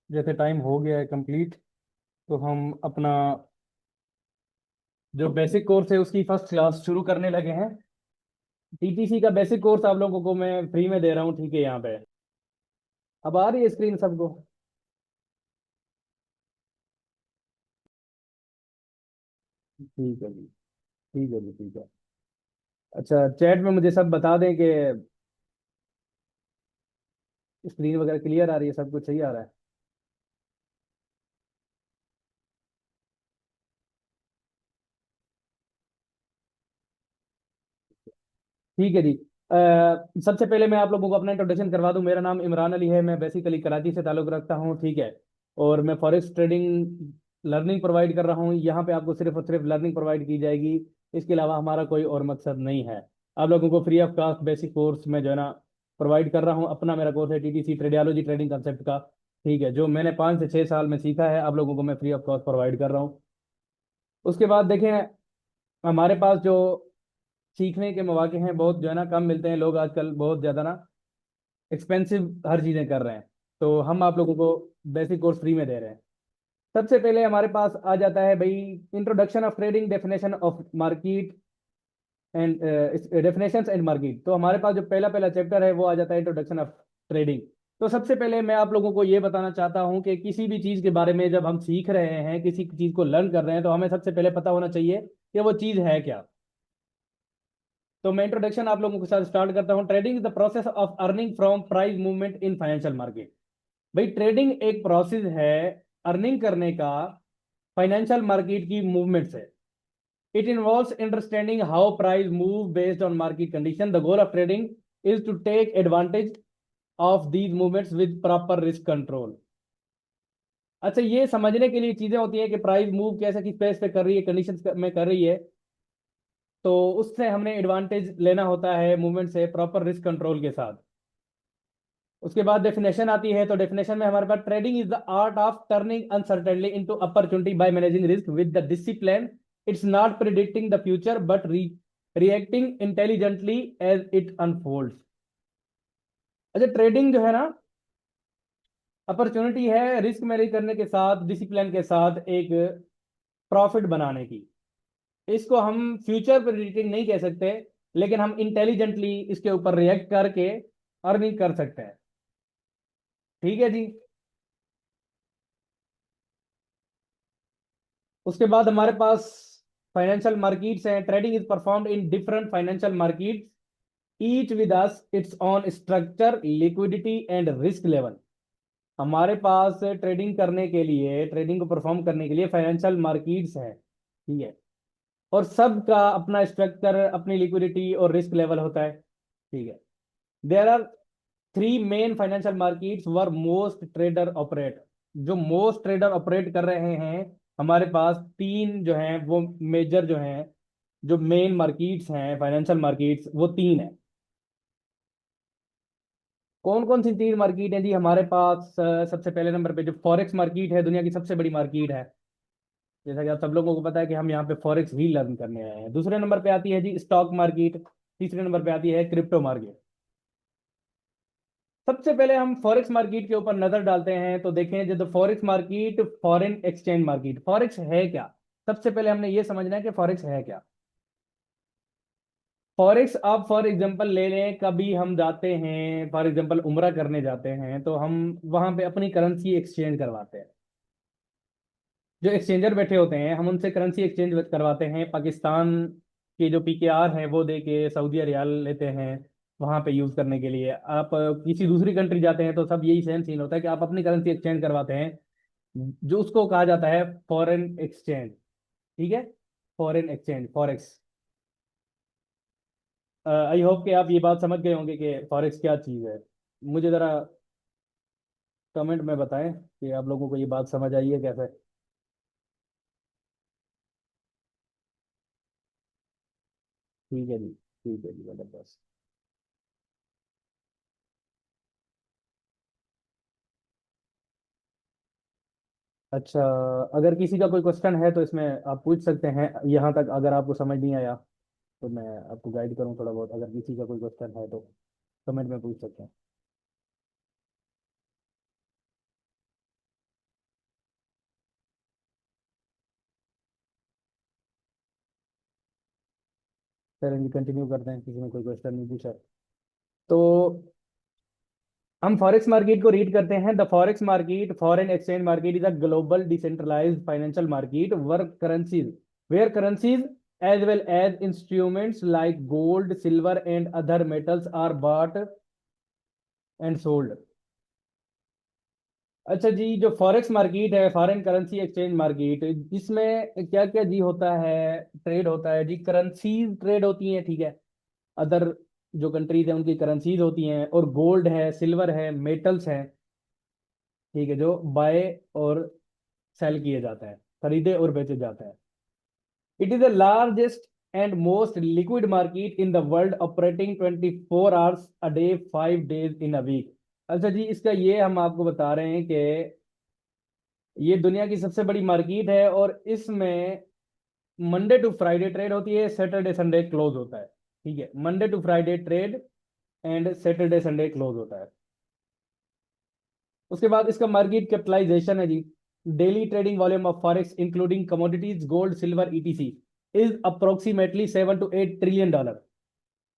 जैसे टाइम हो गया है कंप्लीट, तो हम अपना जो बेसिक कोर्स है उसकी फर्स्ट क्लास शुरू करने लगे हैं। टीटीसी का बेसिक कोर्स आप लोगों को मैं फ्री में दे रहा हूँ, ठीक है? यहाँ पे अब आ रही है स्क्रीन सबको? ठीक है जी, ठीक है जी, ठीक है। अच्छा, चैट में मुझे सब बता दें कि स्क्रीन वगैरह क्लियर आ रही है, सब कुछ सही आ रहा है। ठीक है जी। सबसे पहले मैं आप लोगों को अपना इंट्रोडक्शन करवा दूं। मेरा नाम इमरान अली है, मैं बेसिकली कराची से ताल्लुक़ रखता हूं, ठीक है? और मैं फॉरेक्स ट्रेडिंग लर्निंग प्रोवाइड कर रहा हूं। यहाँ पे आपको सिर्फ और सिर्फ लर्निंग प्रोवाइड की जाएगी, इसके अलावा हमारा कोई और मकसद नहीं है। आप लोगों को free of cost basic course में जो है ना प्रोवाइड कर रहा हूँ। अपना मेरा कोर्स है टीटीसी ट्रेडियोलॉजी ट्रेडिंग कंसेप्ट का, ठीक है? जो मैंने 5 से 6 साल में सीखा है, आप लोगों को मैं फ्री ऑफ कॉस्ट प्रोवाइड कर रहा हूँ। उसके बाद देखें, हमारे पास जो सीखने के मौके हैं बहुत जो है ना कम मिलते हैं। लोग आजकल बहुत ज़्यादा ना एक्सपेंसिव हर चीज़ें कर रहे हैं, तो हम आप लोगों को बेसिक कोर्स फ्री में दे रहे हैं। सबसे पहले हमारे पास आ जाता है भाई, introduction of trading, definition of market and definitions and market. तो हमारे पास जो पहला पहला चैप्टर है वो आ जाता है इंट्रोडक्शन ऑफ ट्रेडिंग। तो सबसे पहले मैं आप लोगों को ये बताना चाहता हूं कि किसी भी चीज़ के बारे में जब हम सीख रहे हैं, किसी चीज़ को लर्न कर रहे हैं, तो हमें सबसे पहले पता होना चाहिए कि वो चीज़ है क्या। तो मैं इंट्रोडक्शन आप लोगों के साथ स्टार्ट करता हूं। Trading is the process of earning from price movement in financial market. भाई, ट्रेडिंग एक प्रोसेस है अर्निंग करने का फाइनेंशियल मार्केट की मूवमेंट से। It involves understanding how price move based on market condition. The goal of trading is to take advantage of these movements with proper risk control. अच्छा, ये समझने के लिए चीजें होती है कि प्राइस मूव कैसे, किस बेस पे कर रही है, कंडीशंस में कर रही है, तो उससे हमने एडवांटेज लेना होता है मूवमेंट से प्रॉपर रिस्क कंट्रोल के साथ। उसके बाद डेफिनेशन आती है। तो डेफिनेशन में हमारे पास, trading is the art of turning uncertainly into opportunity by managing risk with the discipline. It's not predicting the future but reacting intelligently as it unfolds. अच्छा, ट्रेडिंग जो है ना अपॉर्चुनिटी है रिस्क मैनेज करने के साथ, डिसिप्लिन के साथ एक प्रॉफिट बनाने की। इसको हम फ्यूचर प्रिडिक्टिंग नहीं कह सकते, लेकिन हम इंटेलिजेंटली इसके ऊपर रिएक्ट करके अर्निंग कर सकते हैं। ठीक है जी। उसके बाद हमारे पास फाइनेंशियल मार्केट्स हैं। Trading is performed in different financial markets, each with us it's on structure, liquidity and risk level. हमारे पास ट्रेडिंग करने के लिए, ट्रेडिंग को परफॉर्म करने के लिए फाइनेंशियल मार्केट्स हैं, ठीक है? और सबका अपना स्ट्रक्चर, अपनी लिक्विडिटी और रिस्क लेवल होता है, ठीक है? There are three main financial markets where most trader operate. जो मोस्ट ट्रेडर ऑपरेट कर रहे हैं, हमारे पास तीन जो हैं वो मेजर जो हैं, जो मेन मार्केट्स हैं फाइनेंशियल मार्केट्स, वो तीन है। कौन कौन सी तीन मार्केट है जी हमारे पास? सबसे पहले नंबर पे जो फॉरेक्स मार्केट है, दुनिया की सबसे बड़ी मार्केट है, जैसा कि आप सब लोगों को पता है कि हम यहाँ पे फॉरेक्स ही लर्न करने आए हैं। दूसरे नंबर पे आती है जी स्टॉक मार्केट। तीसरे नंबर पे आती है क्रिप्टो मार्केट। सबसे पहले हम फॉरेक्स मार्केट के ऊपर नजर डालते हैं। तो देखें, जब forex market, foreign exchange market, forex है क्या? सबसे पहले हमने ये समझना है कि फॉरेक्स है क्या। फॉरेक्स, आप फॉर एग्जांपल ले लें, कभी हम जाते हैं फॉर एग्जांपल उम्रा करने जाते हैं, तो हम वहां पे अपनी करेंसी एक्सचेंज करवाते हैं। जो एक्सचेंजर बैठे होते हैं, हम उनसे करेंसी एक्सचेंज करवाते हैं। पाकिस्तान के जो पीकेआर हैं वो दे के सऊदी रियाल लेते हैं वहां पे यूज करने के लिए। आप किसी दूसरी कंट्री जाते हैं तो सब यही सेम सीन होता है कि आप अपनी करेंसी एक्सचेंज करवाते हैं, जो उसको कहा जाता है फॉरेन एक्सचेंज, ठीक है? Foreign exchange, forex. I hope कि आप ये बात समझ गए होंगे कि फॉरेक्स क्या चीज़ है। मुझे ज़रा कमेंट में बताएं कि आप लोगों को ये बात समझ आई है कैसे। ठीक है जी, ठीक है जी, जबरदस्त। अच्छा, अगर किसी का कोई क्वेश्चन है तो इसमें आप पूछ सकते हैं। यहाँ तक अगर आपको समझ नहीं आया तो मैं आपको गाइड करूँ थोड़ा बहुत। अगर किसी का कोई क्वेश्चन है तो कमेंट में पूछ सकते हैं। चलिए जी कंटिन्यू करते हैं, किसी ने कोई क्वेश्चन नहीं पूछा तो हम फॉरेक्स मार्केट को रीड करते हैं। The forex market, foreign exchange market, is a global decentralised financial market work currencies where currencies as well as instruments like gold, silver and other metals are bought and sold। अच्छा जी, जो forex market है, foreign currency exchange market, इसमें क्या क्या जी होता है, trade होता है जी, करेंसीज ट्रेड होती हैं, ठीक है। अदर जो कंट्रीज हैं उनकी करेंसीज होती हैं, और गोल्ड है, सिल्वर है, मेटल्स हैं, ठीक है, जो बाय और सेल किए जाते हैं, खरीदे और बेचे जाते हैं। It is the largest and most liquid market in the world, operating 24 hours a day, 5 days in a week. अच्छा जी, इसका ये हम आपको बता रहे हैं कि ये दुनिया की सबसे बड़ी मार्केट है, और इसमें मंडे टू फ्राइडे ट्रेड होती है, सैटरडे संडे क्लोज होता है, ठीक है। Monday to Friday trade and Saturday Sunday close होता है। उसके बाद इसका मार्केट कैपिटलाइजेशन है जी, daily trading volume of forex including commodities, gold, silver, ETC is approximately $7 to $8 trillion.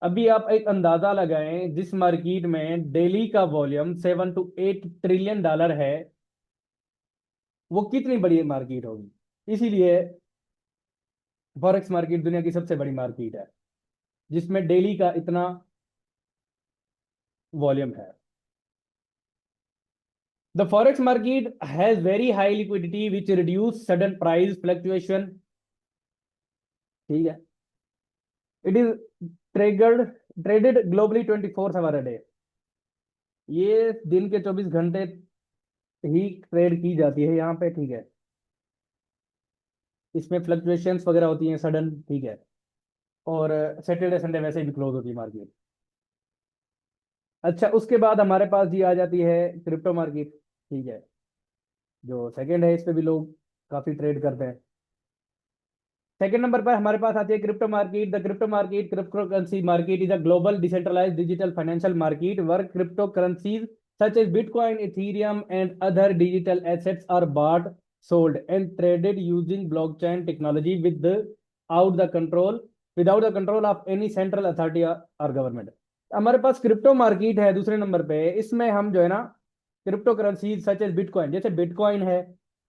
अभी आप एक अंदाजा लगाएं, जिस मार्केट में डेली का वॉल्यूम $7 to $8 ट्रिलियन है, वो कितनी बड़ी मार्केट होगी। इसीलिए फॉरेक्स मार्केट दुनिया की सबसे बड़ी मार्केट है, जिसमें डेली का इतना वॉल्यूम है। The forex market has very high liquidity which reduce sudden price fluctuation, ठीक है। It is triggered traded globally 24 hour a day. ये दिन के 24 घंटे ही ट्रेड की जाती है यहाँ पे, ठीक है। इसमें फ्लक्चुएशंस वगैरह होती हैं सडन, ठीक है। और सैटरडे संडे वैसे भी क्लोज होती है मार्केट। अच्छा, उसके बाद हमारे पास जी आ जाती है क्रिप्टो मार्केट, ठीक है, जो सेकंड है। इस पे भी लोग काफी ट्रेड करते हैं। सेकंड नंबर पर हमारे पास आती है crypto market. The crypto market, crypto currency market, is a global decentralised digital financial market work crypto currencies such as Bitcoin, Ethereum, and other digital assets are bought, sold, and traded using blockchain technology without the control of any central authority or government। हमारे पास crypto market है दूसरे number पे। इसमें हम जो है ना, crypto currency such as Bitcoin, जैसे बिटकॉइन है,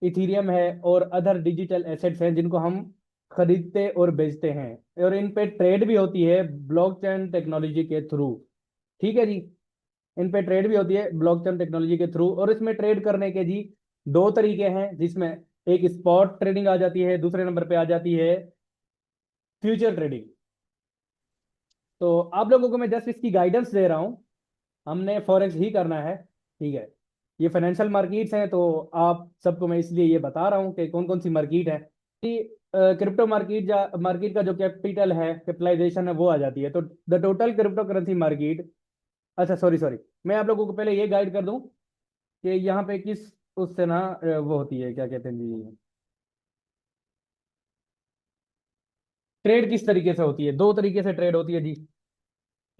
इथीरियम है, और अदर डिजिटल एसेट्स हैं जिनको हम खरीदते और बेचते हैं, और इन पे ट्रेड भी होती है ब्लॉकचेन टेक्नोलॉजी के थ्रू, ठीक है जी। इन पे ट्रेड भी होती है ब्लॉकचेन टेक्नोलॉजी के थ्रू, और इसमें ट्रेड करने के जी दो तरीके हैं, जिसमें एक स्पॉट ट्रेडिंग आ जाती है, दूसरे नंबर पे आ जाती है फ्यूचर ट्रेडिंग। तो आप लोगों को मैं जस्ट इसकी गाइडेंस दे रहा हूँ, हमने फॉरेक्स ही करना है, ठीक है। ये फाइनेंशियल मार्केट्स हैं, तो आप सबको मैं इसलिए ये बता रहा हूँ कि कौन कौन सी मार्केट है। क्रिप्टो मार्केट का जो कैपिटल है, कैपिटलाइजेशन है, वो आ जाती है। तो the total crypto currency market, अच्छा सॉरी सॉरी, मैं आप लोगों को पहले ये गाइड कर दूं कि यहाँ पे किस उससे ना वो होती है, क्या कहते हैं जी, ट्रेड किस तरीके से होती है। दो तरीके से ट्रेड होती है जी,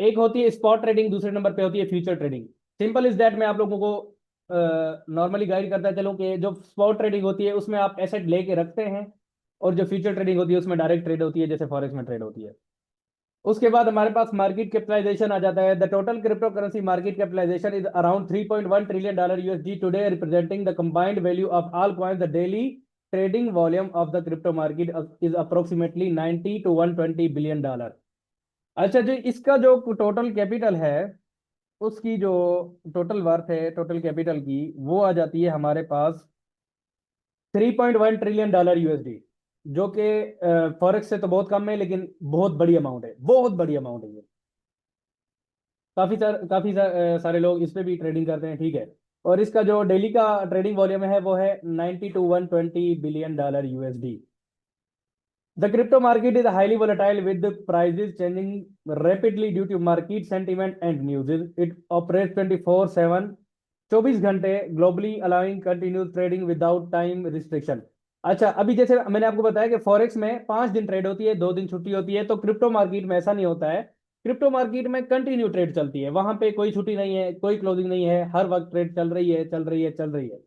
एक होती है स्पॉट ट्रेडिंग, दूसरे नंबर पे होती है future trading. Simple is that, मैं आप लोगों को नॉर्मली गाइड करता चलूं कि जो स्पॉट ट्रेडिंग होती है उसमें आप एसेट लेके रखते हैं, और जो फ्यूचर ट्रेडिंग होती है उसमें डायरेक्ट ट्रेड होती है, जैसे फॉरेक्स में ट्रेड होती है। उसके बाद हमारे पास मार्केट कैपिटलाइजेशन आ जाता है। The total crypto currency market capitalisation is around $3.1 trillion USD today, representing the combined value of all coins. The daily trading volume of the crypto market is approximately $90 to $120 billion. अच्छा जी, इसका जो total capital है, उसकी जो total worth है total capital की, वो आ जाती है हमारे पास $3.1 ट्रिलियन यूएसडी, जो कि फॉरेक्स से तो बहुत कम है, लेकिन बहुत बड़ी अमाउंट है, बहुत बड़ी अमाउंट है ये। सारे लोग इस पे भी ट्रेडिंग करते हैं, ठीक है। और इसका जो डेली का ट्रेडिंग वॉल्यूम है वो है $90 to $120 billion USD. The crypto market is highly volatile with the prices changing rapidly due to market sentiment and news. It operates 24/7, 24 घंटे globally, allowing continuous trading without time restriction। अच्छा, अभी जैसे मैंने आपको बताया कि फॉरेक्स में 5 दिन ट्रेड होती है, 2 दिन छुट्टी होती है, तो क्रिप्टो मार्केट में ऐसा नहीं होता है। क्रिप्टो मार्केट में कंटिन्यू ट्रेड चलती है, वहां पे कोई छुट्टी नहीं है, कोई क्लोजिंग नहीं है, हर वक्त ट्रेड चल रही है, चल रही है, चल रही है।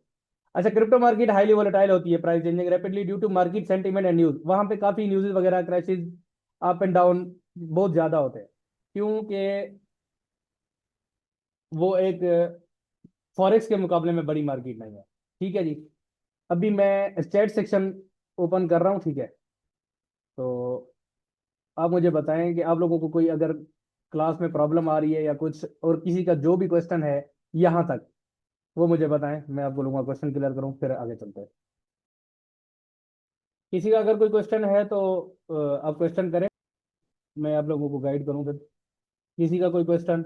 अच्छा, क्रिप्टो मार्केट हाईली वोलेटाइल होती है, price changing rapidly due to market sentiment and news. वहां पे काफी न्यूज़ वगैरह, क्रैशेज, अप एंड डाउन, बहुत ज़्यादा होते हैं, क्योंकि वो एक फॉरेक्स के मुकाबले में बड़ी मार्केट नहीं है। ठीक है जी। अभी मैं स्टेट सेक्शन ओपन कर रहा हूँ, ठीक है। तो आप मुझे बताएं कि आप लोगों को कोई अगर क्लास में प्रॉब्लम आ रही है या कुछ, और किसी का जो भी क्वेश्चन है यहाँ तक, वो मुझे बताएं, मैं आपको बोलूँगा क्वेश्चन क्लियर करूँ, फिर आगे चलते हैं। किसी का अगर कोई क्वेश्चन है तो आप क्वेश्चन करें, मैं आप लोगों को गाइड करूँ फिर। किसी का कोई क्वेश्चन?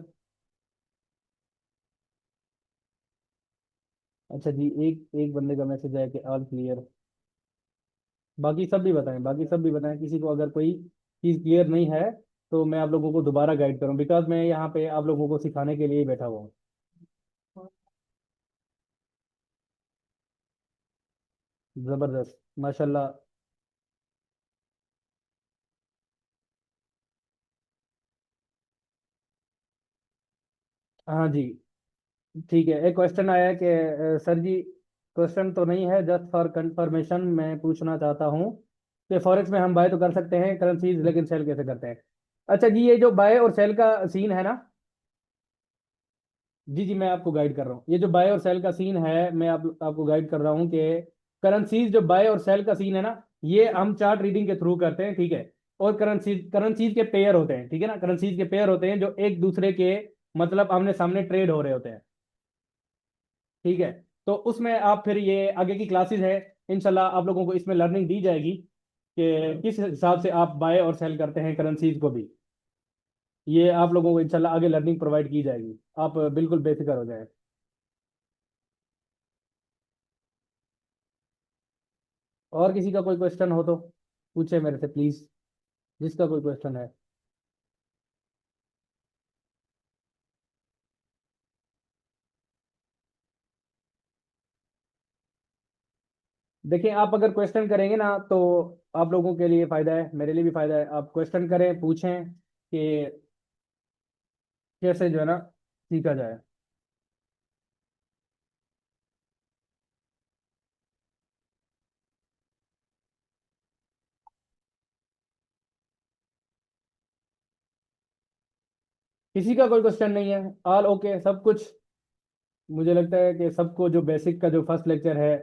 अच्छा जी, एक एक बंदे का मैसेज आया कि ऑल क्लियर। बाकी सब भी बताएं, बाकी सब भी बताएं, किसी को अगर कोई चीज़ क्लियर नहीं है तो मैं आप लोगों को दोबारा गाइड करूं, बिकॉज मैं यहाँ पे आप लोगों को सिखाने के लिए ही बैठा हुआ हूँ। ज़बरदस्त, माशाल्लाह। हाँ जी, ठीक है। एक क्वेश्चन आया है कि सर जी, क्वेश्चन तो नहीं है, जस्ट फॉर कंफर्मेशन मैं पूछना चाहता हूँ कि फॉरेक्स में हम बाय तो कर सकते हैं करेंसीज, लेकिन सेल कैसे करते हैं? अच्छा जी, ये जो बाय और सेल का सीन है ना, जी जी, मैं आपको गाइड कर रहा हूँ। ये जो बाय और सेल का सीन है, मैं आपको गाइड कर रहा हूँ कि करेंसीज जो बाय और सेल का सीन है ना, ये हम चार्ट रीडिंग के थ्रू करते हैं, ठीक है। और करेंसीज करेंसीज के पेयर होते हैं, ठीक है ना, करेंसीज के पेयर होते हैं जो एक दूसरे के मतलब आमने सामने ट्रेड हो रहे होते हैं, ठीक है। तो उसमें आप फिर ये आगे की क्लासेस है, इंशाल्लाह आप लोगों को इसमें लर्निंग दी जाएगी कि किस हिसाब से आप बाय और सेल करते हैं करेंसीज को भी। ये आप लोगों को इंशाल्लाह आगे लर्निंग प्रोवाइड की जाएगी, आप बिल्कुल बेफिक्र हो जाएं। और किसी का कोई क्वेश्चन हो तो पूछे मेरे से प्लीज, जिसका कोई क्वेश्चन है। देखिए, आप अगर क्वेश्चन करेंगे ना तो आप लोगों के लिए फायदा है, मेरे लिए भी फायदा है। आप क्वेश्चन करें, पूछें कि कैसे जो है ना सीखा जाए। किसी का कोई क्वेश्चन नहीं है, ऑल ओके सब कुछ। मुझे लगता है कि सबको जो बेसिक का जो फर्स्ट लेक्चर है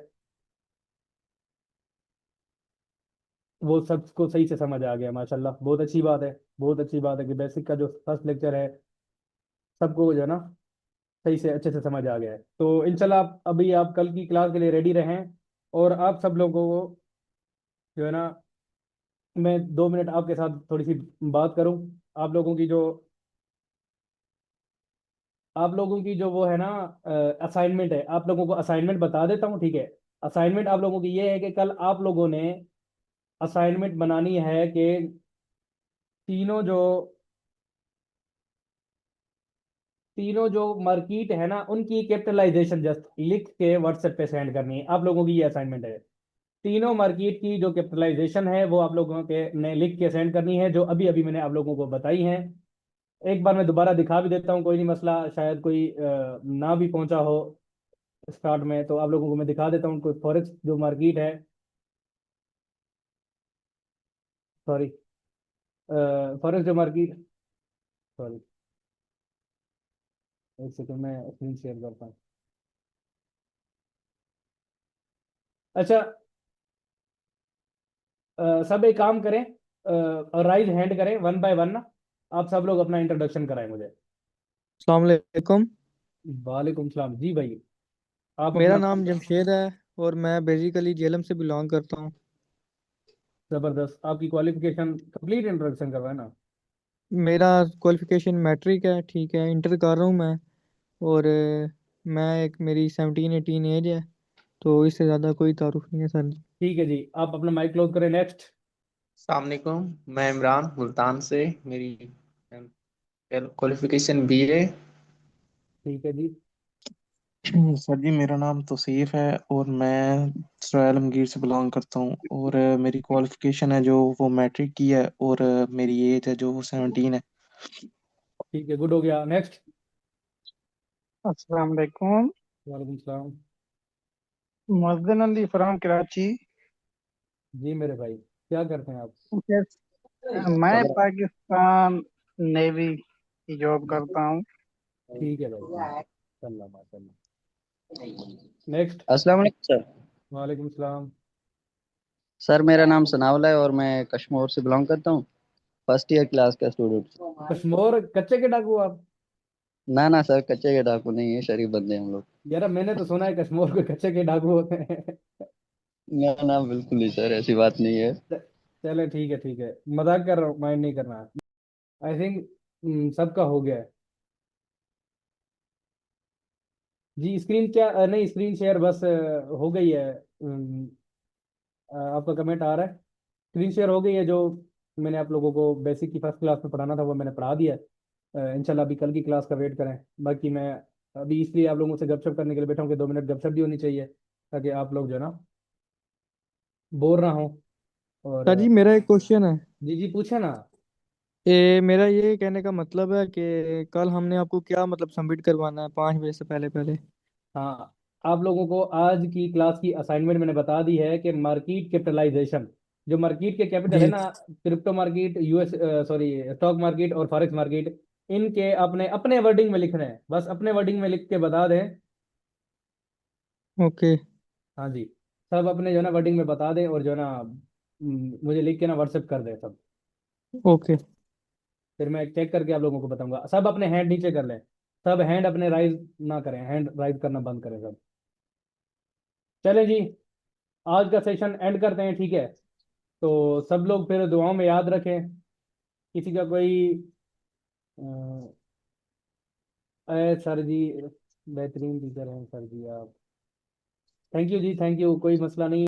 वो सबको सही से समझ आ गया, माशाल्लाह, बहुत अच्छी बात है। बहुत अच्छी बात है कि बेसिक का जो फर्स्ट लेक्चर है सबको जो है ना सही से अच्छे से समझ आ गया है। तो इंशाल्लाह आप अभी आप कल की क्लास के लिए रेडी रहें। और आप सब लोगों को जो है ना, मैं 2 मिनट आपके साथ थोड़ी सी बात करूं। आप लोगों की जो आप लोगों की जो वो है ना असाइनमेंट है, आप लोगों को असाइनमेंट बता देता हूँ, ठीक है। असाइनमेंट आप लोगों की ये है कि कल आप लोगों ने असाइनमेंट बनानी है कि तीनों जो तीनों जो मार्केट है ना उनकी कैपिटलाइजेशन जस्ट लिख के व्हाट्सएप पे सेंड करनी है। आप लोगों की ये असाइनमेंट है। तीनों मार्केट की जो कैपिटलाइजेशन है वो आप लोगों के ने लिख के सेंड करनी है, जो अभी अभी मैंने आप लोगों को बताई है। एक बार मैं दोबारा दिखा भी देता हूँ, कोई नहीं मसला, शायद कोई ना भी पहुंचा हो स्टार्ट में, तो आप लोगों को मैं दिखा देता हूँ। कोई फॉरेक्स जो मार्केट है, सॉरी, फॉरेक्स जो मार्केट, सॉरी, एक सेकंड में स्क्रीन शेयर करता हूँ। अच्छा, सब एक काम करें, राइज हैंड करें वन बाय वन ना। आप सब लोग अपना इंट्रोडक्शन कराएं मुझे। अस्सलाम वालेकुम। वालेकुम सलाम जी भाई। आप मेरा अपना नाम जमशेद है और मैं बेसिकली जेलम से बिलोंग करता हूँ। जबरदस्त, आपकी क्वालिफिकेशन कंप्लीट इंट्रोडक्शन करवाए ना। मेरा क्वालिफिकेशन मैट्रिक है, ठीक है, इंटर कर रहा हूँ मैं। और मैं एक मेरी 17-18 एज है, तो इससे ज़्यादा कोई तारुफ नहीं है सर जी। ठीक है जी, आप अपना माइक क्लोज करें, नेक्स्ट। अस्सलामुअलैकुम। मैं इमरान मुल्तान से। मेरी क्वालिफिकेशन बीए। ठीक है जी। सर जी मेरा नाम तौसीफ है और मैं सराय आलमगीर से बिलोंग करता हूँ। और मेरी क्वालिफिकेशन है जो वो मैट्रिक की है। और मेरी एज है जो वो 17 है। ठीक है, गुड हो गया, नेक्स्ट। अस्सलाम वालेकुम। वालेकुम सलाम। मुअज्जिन अली फ्रॉम कराची। जी मेरे भाई, क्या करते हैं आप? कैस मैं अगर पाकिस्तान नेवी की जॉब करता हूँ। ठीक है भाई, माशाल्लाह माशाल्लाह। नेक्स्ट। अस्सलाम वालेकुम सर। वालेकुम सलाम। सर मेरा नाम सनावला है और मैं कश्मीर से बिलोंग करता हूँ। फर्स्ट ईयर क्लास का स्टूडेंट। कश्मीर कच्चे के डाकू आप? ना ना सर, कच्चे के डाकू नहीं है, शरीफ बंदे हैं हम लोग। यार मैंने तो सुना है कश्मीर के कच्चे के डाकू होते हैं। ना ना, बिल्कुल ही सर, ऐसी बात नहीं है। चले ठीक है ठीक है, मजाक कर रहा हूँ, माइंड नहीं करना। आई थिंक सबका हो गया है। जी स्क्रीन क्या नहीं, स्क्रीन शेयर बस हो गई है। आपका कमेंट आ रहा है, स्क्रीन शेयर हो गई है। जो मैंने आप लोगों को बेसिक की फर्स्ट क्लास में पढ़ाना था वो मैंने पढ़ा दिया है। इंशाल्लाह अभी कल की क्लास का वेट करें। बाकी मैं अभी इसलिए आप लोगों से गपशप करने के लिए बैठा हूँ कि 2 मिनट गपशप भी होनी चाहिए, ताकि आप लोग जो है ना बोर ना हो। और सर जी मेरा एक क्वेश्चन है। जी जी पूछे ना। मेरा ये कहने का मतलब है कि कल हमने आपको क्या मतलब सबमिट करवाना है 5 बजे से पहले पहले। हाँ, आप लोगों को आज की क्लास की असाइनमेंट मैंने बता दी है कि मार्केट कैपिटलाइजेशन, जो मार्केट के कैपिटल है जी। ना, crypto market, US sorry stock market और फॉरेक्स मार्केट, इनके अपने अपने वर्डिंग में लिखने हैं, बस अपने वर्डिंग में लिख के बता दें। ओके। हाँ जी, सब अपने जो है ना वर्डिंग में बता दें, और जो है ना मुझे लिख के ना व्हाट्सएप कर दें सब। ओके। फिर मैं चेक करके आप लोगों को बताऊंगा। सब अपने हैंड नीचे कर लें, सब हैंड अपने राइज ना करें, हैंड राइज करना बंद करें सब। चलें जी, आज का सेशन एंड करते हैं, ठीक है? तो सब लोग फिर दुआओं में याद रखें। किसी का कोई सर जी बेहतरीन टीचर हैं सर जी आप। Thank you ji, thank you, कोई मसला नहीं।